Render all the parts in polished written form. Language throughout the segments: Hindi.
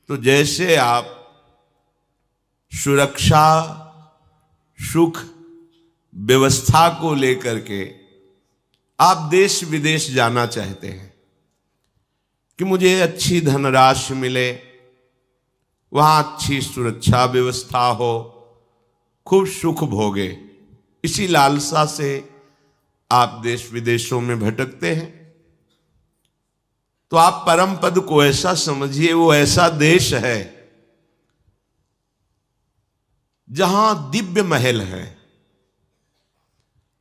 तो जैसे आप सुरक्षा, सुख, व्यवस्था को लेकर के आप देश विदेश जाना चाहते हैं कि मुझे अच्छी धनराशि मिले, वहां अच्छी सुरक्षा व्यवस्था हो, खूब सुख भोगे, इसी लालसा से आप देश विदेशों में भटकते हैं। तो आप परम पद को ऐसा समझिए, वो ऐसा देश है जहां दिव्य महल है,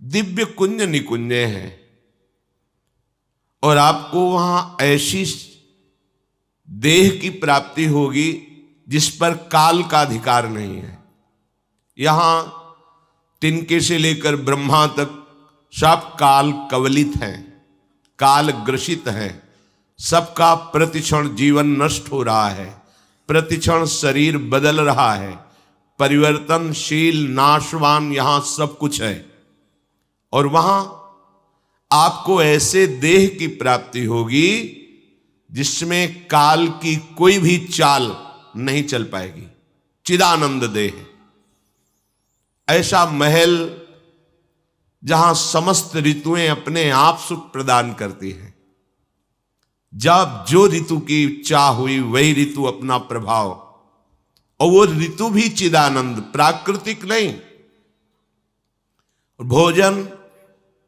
दिव्य कुंज निकुंजे हैं, और आपको वहां ऐसी देह की प्राप्ति होगी जिस पर काल का अधिकार नहीं है। यहां तिनके से लेकर ब्रह्मा तक सब काल कवलित हैं, काल ग्रसित हैं, सबका प्रतिक्षण जीवन नष्ट हो रहा है, प्रतिक्षण शरीर बदल रहा है, परिवर्तनशील नाशवान यहां सब कुछ है। और वहां आपको ऐसे देह की प्राप्ति होगी जिसमें काल की कोई भी चाल नहीं चल पाएगी, चिदानंद देह। ऐसा महल जहां समस्त ऋतुएं अपने आप सुख प्रदान करती हैं, जब जो ऋतु की चाह हुई वही ऋतु अपना प्रभाव, और वो ऋतु भी चिदानंद, प्राकृतिक नहीं। भोजन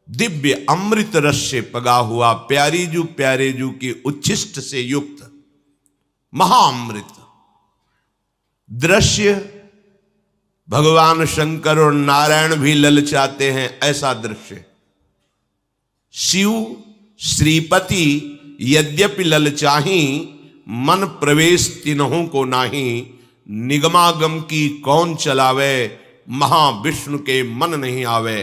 दिव्य अमृत रस से पगा हुआ, प्यारी जू प्यारे जू की उच्छिष्ट से युक्त महाअमृत दृश्य भगवान शंकर और नारायण भी ललचाते हैं, ऐसा दृश्य। शिव श्रीपति यद्यपि ललचाही, मन प्रवेश तिन्हों को नाही, निगमागम की कौन चलावे, महाविष्णु के मन नहीं आवे।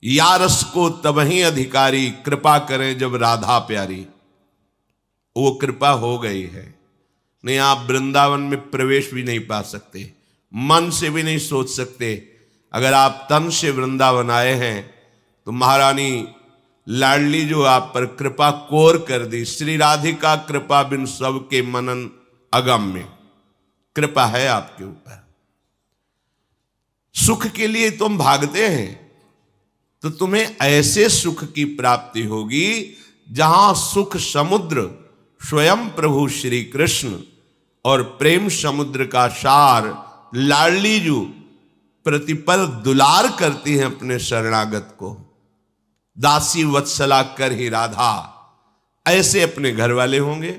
यारस को तबही अधिकारी, कृपा करें जब राधा प्यारी। वो कृपा हो गई है, नहीं आप वृंदावन में प्रवेश भी नहीं पा सकते, मन से भी नहीं सोच सकते। अगर आप तन से वृंदावन आए हैं तो महारानी लाडली जो आप पर कृपा कोर कर दी, श्री राधिका कृपा बिन सबके मनन अगम्य, कृपा है आपके ऊपर। सुख के लिए तुम भागते हैं तो तुम्हें ऐसे सुख की प्राप्ति होगी जहां सुख समुद्र स्वयं प्रभु श्री कृष्ण और प्रेम समुद्र का सार लाडली जू प्रतिपल दुलार करती हैं अपने शरणागत को। दासी वत्सला कर ही राधा, ऐसे अपने घर वाले होंगे।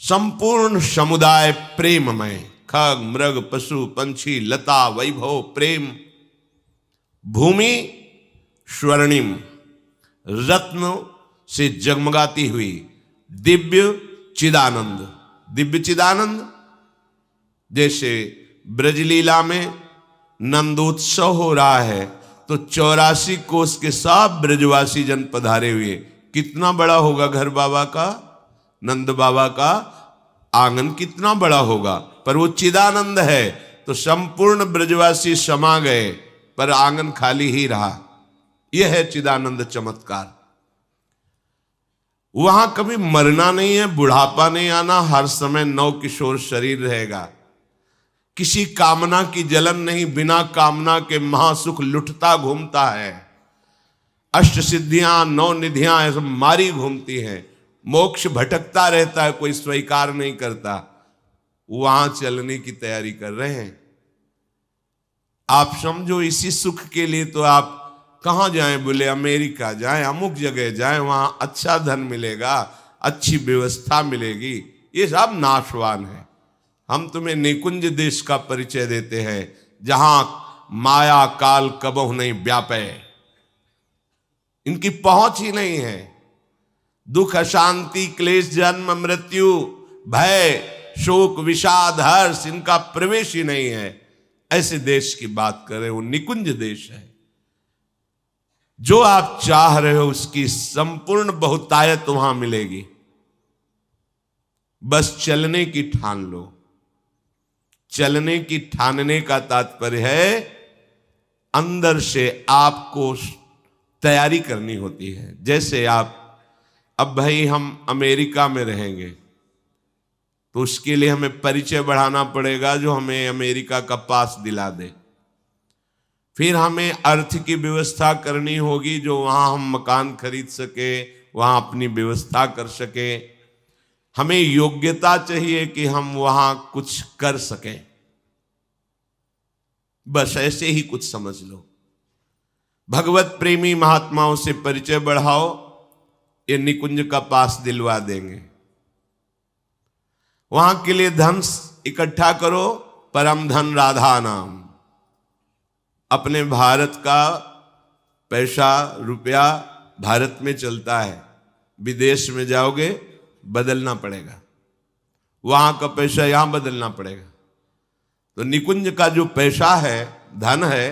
संपूर्ण समुदाय प्रेममय, खग मृग पशु पंछी लता वैभव प्रेम, भूमि स्वर्णिम रत्न से जगमगाती हुई दिव्य चिदानंद। दिव्य चिदानंद जैसे ब्रजलीला में नंदोत्सव हो रहा है तो 84 कोस के सब ब्रजवासी जन पधारे हुए। कितना बड़ा होगा घर बाबा का, नंद बाबा का आंगन कितना बड़ा होगा, पर वो चिदानंद है तो संपूर्ण ब्रजवासी समा गए पर आंगन खाली ही रहा। यह है चिदानंद चमत्कार। वहां कभी मरना नहीं है, बुढ़ापा नहीं आना, हर समय नव किशोर शरीर रहेगा। किसी कामना की जलन नहीं, बिना कामना के महासुख लुटता घूमता है। अष्ट सिद्धियां नौ निधियां ऐसे मारी घूमती हैं। मोक्ष भटकता रहता है, कोई स्वीकार नहीं करता। वहां चलने की तैयारी कर रहे हैं। आप समझो इसी सुख के लिए तो आप कहां जाएं, बोले अमेरिका जाएं, अमुक जगह जाएं, वहां अच्छा धन मिलेगा, अच्छी व्यवस्था मिलेगी। ये सब नाशवान है। हम तुम्हें निकुंज देश का परिचय देते हैं जहां माया काल कबहु नहीं व्यापे, इनकी पहुंच ही नहीं है। दुख अशांति क्लेश जन्म मृत्यु भय शोक विषाद हर्ष, इनका प्रवेश ही नहीं है। ऐसे देश की बात करें, वो निकुंज देश है। जो आप चाह रहे हो उसकी संपूर्ण बहुतायत वहां मिलेगी। बस चलने की ठान लो। चलने की ठानने का तात्पर्य है अंदर से आपको तैयारी करनी होती है। जैसे आप अब भाई हम अमेरिका में रहेंगे तो उसके लिए हमें परिचय बढ़ाना पड़ेगा जो हमें अमेरिका का पास दिला दे। फिर हमें अर्थ की व्यवस्था करनी होगी जो वहां हम मकान खरीद सके, वहां अपनी व्यवस्था कर सके। हमें योग्यता चाहिए कि हम वहां कुछ कर सकें। बस ऐसे ही कुछ समझ लो। भगवत प्रेमी महात्माओं से परिचय बढ़ाओ, ये निकुंज का पास दिलवा देंगे। वहां के लिए धन इकट्ठा करो, परम धन राधा नाम। अपने भारत का पैसा रुपया भारत में चलता है, विदेश में जाओगे बदलना पड़ेगा, वहां का पैसा यहां बदलना पड़ेगा। तो निकुंज का जो पैसा है, धन है,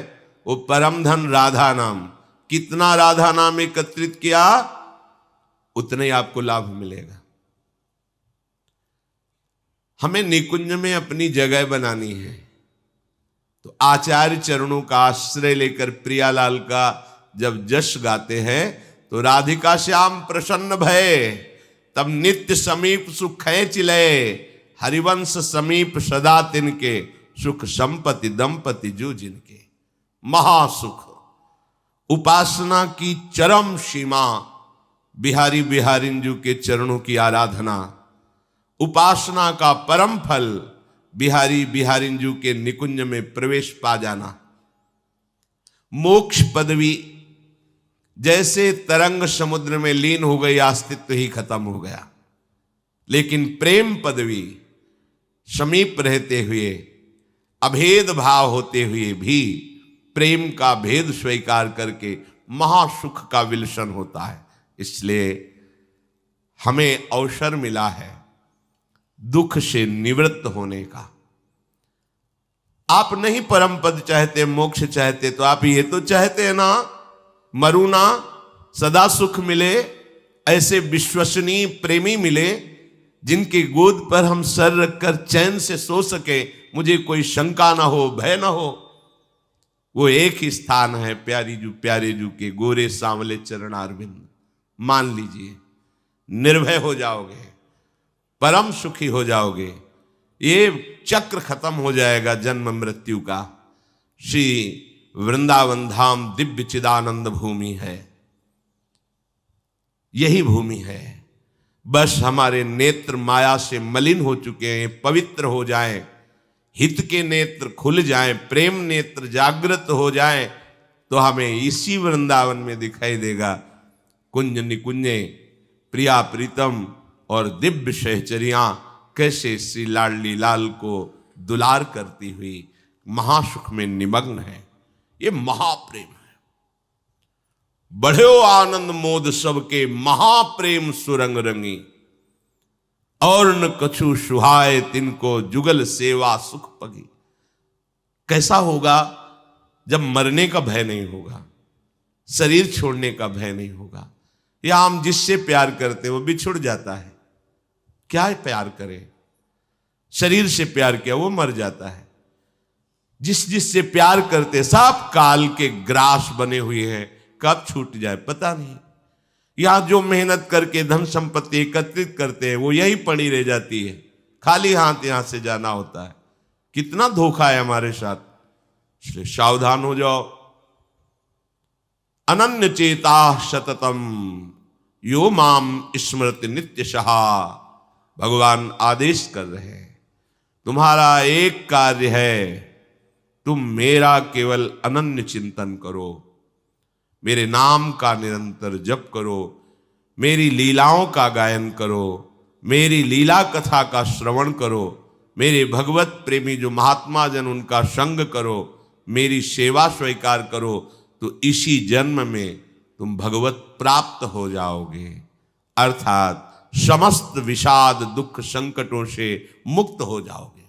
वो परम धन राधा नाम। कितना राधा नाम एकत्रित किया उतने ही आपको लाभ मिलेगा। हमें निकुंज में अपनी जगह बनानी है। तो आचार्य चरणों का आश्रय लेकर प्रियालाल का जब जश गाते हैं तो राधिका श्याम प्रसन्न भय, तब नित्य समीप सुख खैंच ले, हरिवंश समीप सदा तिनके, सुख संपत्ति दंपति जो जिनके। महासुख, उपासना की चरम सीमा, बिहारी बिहारिंजू के चरणों की आराधना, उपासना का परम फल, बिहारी बिहारिंजू के निकुंज में प्रवेश पा जाना। मोक्ष पदवी जैसे तरंग समुद्र में लीन हो गई, अस्तित्व ही खत्म हो गया। लेकिन प्रेम पदवी समीप रहते हुए, अभेद भाव होते हुए भी प्रेम का भेद स्वीकार करके महासुख का विलसन होता है। इसलिए हमें अवसर मिला है दुख से निवृत्त होने का। आप नहीं परम पद चाहते, मोक्ष चाहते, तो आप ये तो चाहते हैं ना, मरू ना, सदा सुख मिले, ऐसे विश्वसनीय प्रेमी मिले जिनके गोद पर हम सर रखकर चैन से सो सके, मुझे कोई शंका ना हो, भय ना हो। वो एक ही स्थान है प्यारे जू के गोरे सांवले चरण अरविंद। मान लीजिए, निर्भय हो जाओगे, परम सुखी हो जाओगे। ये चक्र खत्म हो जाएगा जन्म मृत्यु का। श्री वृंदावन धाम दिव्य चिदानंद भूमि है, यही भूमि है। बस हमारे नेत्र माया से मलिन हो चुके हैं, पवित्र हो जाएं, हित के नेत्र खुल जाएं, प्रेम नेत्र जागृत हो जाएं, तो हमें इसी वृंदावन में दिखाई देगा कुंज निकुंजे, प्रिया प्रीतम और दिव्य सहचरियां कैसे श्री लाडली लाल को दुलार करती हुई महासुख में निमग्न है। ये महाप्रेम है। बढ़ो आनंद मोद सबके, महाप्रेम सुरंग रंगी, और न कछु सुहाए तिनको, जुगल सेवा सुख पगी। कैसा होगा जब मरने का भय नहीं होगा, शरीर छोड़ने का भय नहीं होगा। या हम जिससे प्यार करते वो बिछुड़ जाता है, क्या प्यार करे, शरीर से प्यार किया वो मर जाता है। जिससे प्यार करते सब काल के ग्रास बने हुए हैं, कब छूट जाए पता नहीं। यहां जो मेहनत करके धन संपत्ति एकत्रित करते हैं वो यही पड़ी रह जाती है, खाली हाथ यहां से जाना होता है। कितना धोखा है हमारे साथ, इसलिए सावधान हो जाओ। अनन्य चेता सततम यो माम स्मृति नित्य सहा। भगवान आदेश कर रहे हैं, तुम्हारा एक कार्य है, तुम मेरा केवल अनन्य चिंतन करो, मेरे नाम का निरंतर जप करो, मेरी लीलाओं का गायन करो, मेरी लीला कथा का श्रवण करो, मेरे भगवत प्रेमी जो महात्मा जन उनका संग करो, मेरी सेवा स्वीकार करो, तो इसी जन्म में तुम भगवत प्राप्त हो जाओगे, अर्थात समस्त विषाद दुख संकटों से मुक्त हो जाओगे।